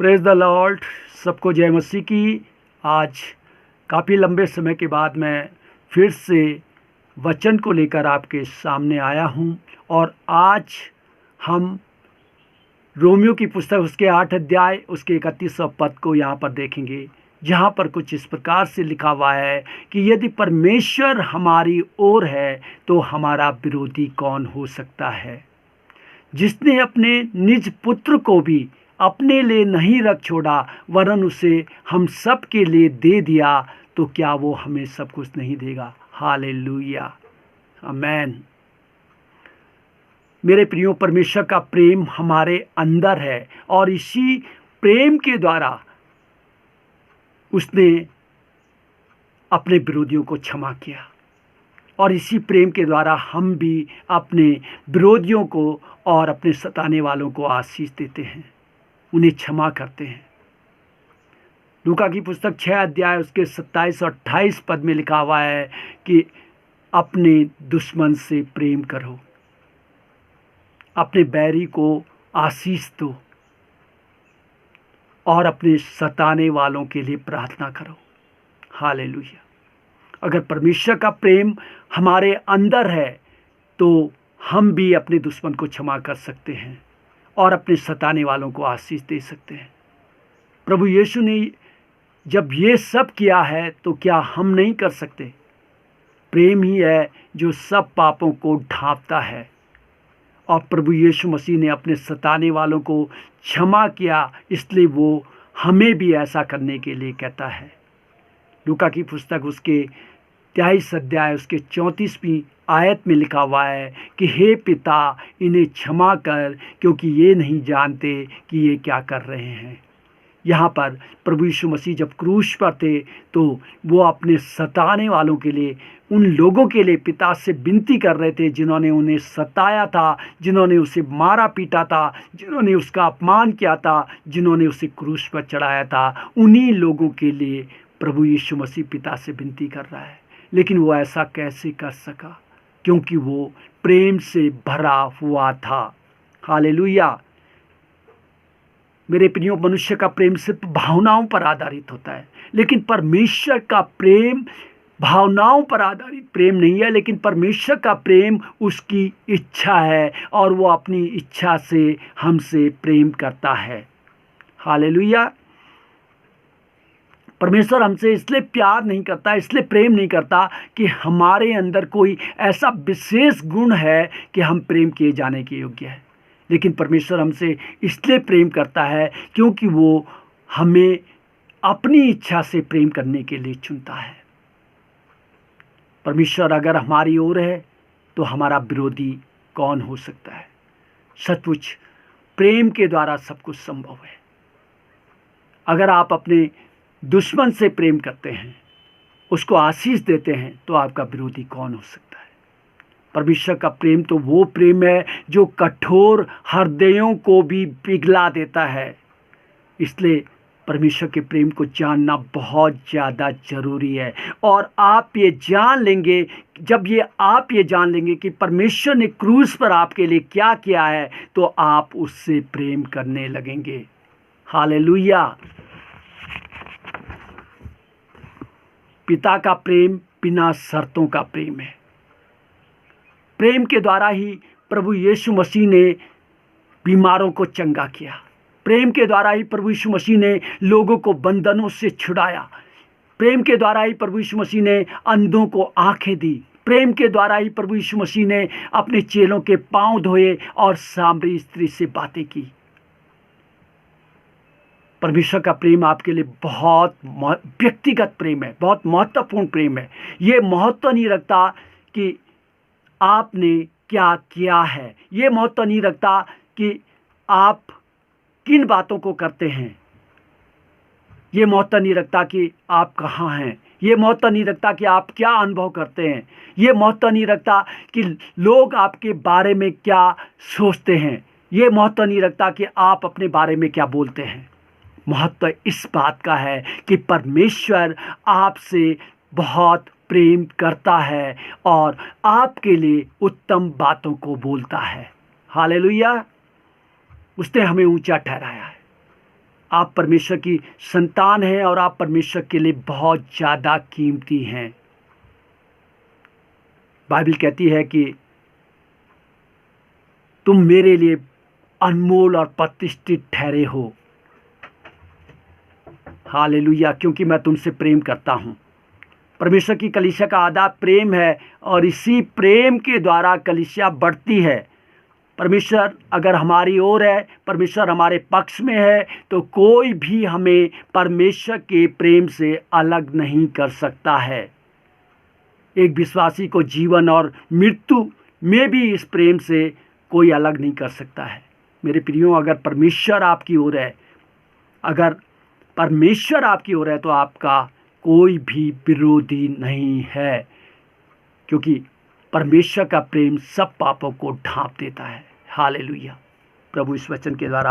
Praise the Lord. सबको जय मसीह की। आज काफ़ी लंबे समय के बाद मैं फिर से वचन को लेकर आपके सामने आया हूं और आज हम रोमियो की पुस्तक उसके 8 अध्याय उसके 31 पद को यहाँ पर देखेंगे, जहाँ पर कुछ इस प्रकार से लिखा हुआ है कि यदि परमेश्वर हमारी ओर है तो हमारा विरोधी कौन हो सकता है। जिसने अपने निज पुत्र को भी अपने लिए नहीं रख छोड़ा वरन उसे हम सब के लिए दे दिया, तो क्या वो हमें सब कुछ नहीं देगा। हालेलुया, आमेन। मेरे प्रियो, परमेश्वर का प्रेम हमारे अंदर है और इसी प्रेम के द्वारा उसने अपने विरोधियों को क्षमा किया और इसी प्रेम के द्वारा हम भी अपने विरोधियों को और अपने सताने वालों को आशीष देते हैं, उन्हें क्षमा करते हैं। लूका की पुस्तक 6 अध्याय उसके 27 और 28 पद में लिखा हुआ है कि अपने दुश्मन से प्रेम करो, अपने बैरी को आशीष दो और अपने सताने वालों के लिए प्रार्थना करो। हालेलुया। अगर परमेश्वर का प्रेम हमारे अंदर है तो हम भी अपने दुश्मन को क्षमा कर सकते हैं और अपने सताने वालों को आशीष दे सकते हैं। प्रभु यीशु ने जब ये सब किया है तो क्या हम नहीं कर सकते। प्रेम ही है जो सब पापों को ढांपता है और प्रभु यीशु मसीह ने अपने सताने वालों को क्षमा किया, इसलिए वो हमें भी ऐसा करने के लिए कहता है। लूका की पुस्तक उसके 23 अध्याय उसके 34वीं आयत में लिखा हुआ है कि हे पिता, इन्हें क्षमा कर, क्योंकि ये नहीं जानते कि ये क्या कर रहे हैं। यहाँ पर प्रभु यीशु मसीह जब क्रूस पर थे तो वो अपने सताने वालों के लिए, उन लोगों के लिए पिता से विनती कर रहे थे जिन्होंने उन्हें सताया था, जिन्होंने उसे मारा पीटा था, जिन्होंने उसका अपमान किया था, जिन्होंने उसे क्रूस पर चढ़ाया था। उन्हीं लोगों के लिए प्रभु यीशु मसीह पिता से विनती कर रहा है। लेकिन वो ऐसा कैसे कर सका? क्योंकि वो प्रेम से भरा हुआ था। हालेलुया। मेरे प्रियो, मनुष्य का प्रेम सिर्फ भावनाओं पर आधारित होता है, लेकिन परमेश्वर का प्रेम भावनाओं पर आधारित प्रेम नहीं है, लेकिन परमेश्वर का प्रेम उसकी इच्छा है और वो अपनी इच्छा से हमसे प्रेम करता है। हालेलुया। परमेश्वर हमसे इसलिए प्यार नहीं करता, इसलिए प्रेम नहीं करता कि हमारे अंदर कोई ऐसा विशेष गुण है कि हम प्रेम किए जाने के योग्य है, लेकिन परमेश्वर हमसे इसलिए प्रेम करता है क्योंकि वो हमें अपनी इच्छा से प्रेम करने के लिए चुनता है। परमेश्वर अगर हमारी ओर है तो हमारा विरोधी कौन हो सकता है। सचमुच प्रेम के द्वारा सब कुछ संभव है। अगर आप अपने दुश्मन से प्रेम करते हैं, उसको आशीष देते हैं, तो आपका विरोधी कौन हो सकता है। परमेश्वर का प्रेम तो वो प्रेम है जो कठोर हृदयों को भी पिघला देता है। इसलिए परमेश्वर के प्रेम को जानना बहुत ज़्यादा ज़रूरी है। और आप ये जान लेंगे, जब आप ये जान लेंगे कि परमेश्वर ने क्रूस पर आपके लिए क्या किया है, तो आप उससे प्रेम करने लगेंगे। हालेलुया। पिता का प्रेम बिना शर्तों का प्रेम है। प्रेम के द्वारा ही प्रभु यीशु मसीह ने बीमारों को चंगा किया। प्रेम के द्वारा ही प्रभु यीशु मसीह ने लोगों को बंधनों से छुड़ाया। प्रेम के द्वारा ही प्रभु यीशु मसीह ने अंधों को आंखें दी। प्रेम के द्वारा ही प्रभु यीशु मसीह ने अपने चेलों के पांव धोए और सामरी स्त्री से बातें की। परमेश्वर का प्रेम आपके लिए बहुत व्यक्तिगत प्रेम है, बहुत महत्वपूर्ण प्रेम है। ये महत्व नहीं रखता कि आपने क्या किया है, ये महत्व नहीं रखता कि आप किन बातों को करते हैं, ये महत्व नहीं रखता कि आप कहाँ हैं, ये महत्व नहीं रखता कि आप क्या अनुभव करते हैं, ये महत्व नहीं रखता कि लोग आपके बारे में क्या सोचते हैं, ये महत्व नहीं रखता कि आप अपने बारे में क्या बोलते हैं। महत्व इस बात का है कि परमेश्वर आपसे बहुत प्रेम करता है और आपके लिए उत्तम बातों को बोलता है। हालेलुया। उसने हमें ऊंचा ठहराया है। आप परमेश्वर की संतान हैं और आप परमेश्वर के लिए बहुत ज़्यादा कीमती हैं। बाइबल कहती है कि तुम मेरे लिए अनमोल और प्रतिष्ठित ठहरे हो। हालेलुया, क्योंकि मैं तुमसे प्रेम करता हूँ। परमेश्वर की कलीसिया का आधार प्रेम है और इसी प्रेम के द्वारा कलीसिया बढ़ती है। परमेश्वर अगर हमारी ओर है, परमेश्वर हमारे पक्ष में है, तो कोई भी हमें परमेश्वर के प्रेम से अलग नहीं कर सकता है। एक विश्वासी को जीवन और मृत्यु में भी इस प्रेम से कोई अलग नहीं कर सकता है। मेरे प्रियो, अगर परमेश्वर आपकी ओर है, अगर परमेश्वर आपकी ओर है, तो आपका कोई भी विरोधी नहीं है, क्योंकि परमेश्वर का प्रेम सब पापों को ढांप देता है। हालेलुया। प्रभु इस वचन के द्वारा